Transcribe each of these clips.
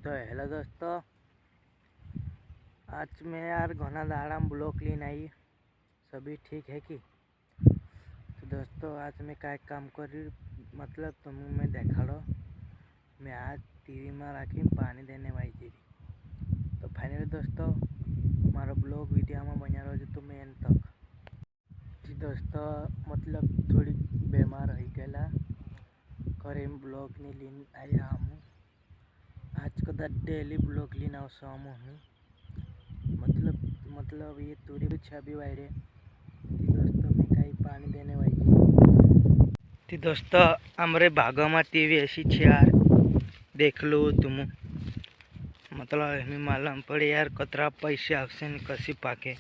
तो हेलो दोस्तों, आज मैं यार घना दाड़ा ब्लॉक लेने आई। सभी ठीक है कि? तो दोस्तों आज मैं क्या काम करी मतलब तुम मैं देखाड़ो। मैं आज टीवी में राखी पानी देने वाई थी। तो फाइनली दोस्तों मारो ब्लॉग वीडियो में बना रहो तो मैं एंड तक। दोस्तों मतलब थोड़ी बीमार रही गया घरे ब्लॉग नहीं लीन आया हम आज कदा डेली ब्लॉग लीन आवशो हम मतलब ये तुरी छबी वायरे दोस्तों मैं कहीं पानी देने वाली दोस्तों हमारे भागों में टीवी ऐसी छे यार देख लो तुम मतलब हमें मालूम पड़े यार कतरा पैसे आवशे ने कसी पाके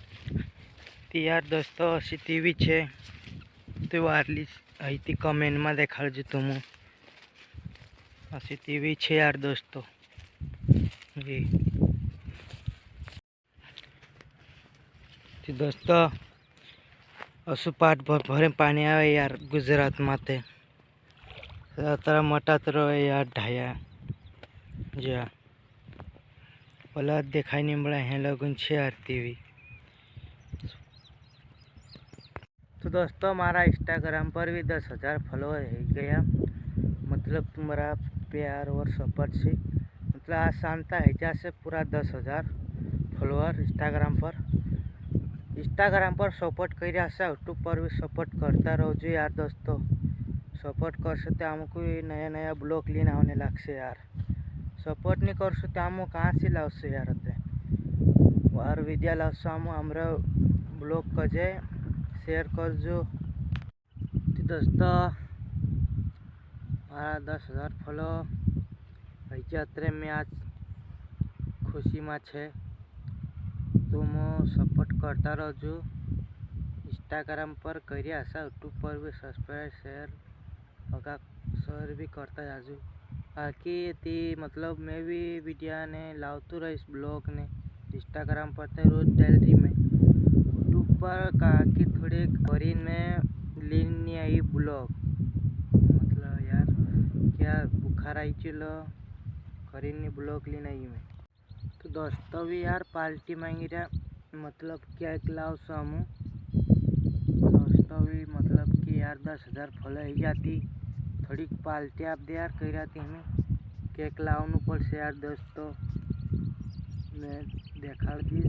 ती यार दोस्तों अशी टीवी छे तो वारली अहीती कमेंट में देखाड़जो तुम अशी टीवी छे यार दोस्तों जी। दोस्तों असु पाट भरे पानी आवे यार गुजरात माते तारा मोटा तो यार ढाया जा पला देखाई नहीं बड़ा है लगन छे यार टीवी। तो दोस्तों हमारा इंस्टाग्राम पर भी 10,000 फॉलोअर हो गया मतलब तुम्हारा प्यार और सपोर्ट से मतलब आज शांता है जैसे पूरा 10,000 फॉलोअर इंस्टाग्राम पर सपोर्ट कर यूट्यूब पर भी सपोर्ट करता रहो जो यार दोस्तों सपोर्ट कर सकते हमको नया नया ब्लॉग लेने आने लगसे यार सपोर्ट नहीं कर सकते हम कहाँ से लावसे यार और वीडियो लावसो हम हमारा ब्लॉग कजे शेयर करजो। तो दोस्तों मारा 10,000 फॉलो अत्रे में आज खुशी में छे तुम सपोर्ट करता रहो इंस्टाग्राम पर करिए यूट्यूब पर भी सब्सक्राइब शेयर होगा शेयर भी करता जाजू बाकी ती मतलब मैं भी वीडियो ने लावतू रहीश ब्लॉग ने इंस्टाग्राम पर तो रोज डेली में यूट्यूब पर कि थोड़े करीन में लीन नहीं आई ब्लॉग मतलब यार क्या बुखार आई चलो करीन नहीं ब्लॉग लीन आई में। तो दोस्तों भी यार पार्टी मांगी रहा मतलब केक लाओ सामू दोस्तों भी मतलब कि यार 10,000 फॉलो ही जाती थोड़ी पार्टी आप दे यार कही रहती हमें केक लाओ पड़ से यार दोस्तों मैं देखा दी।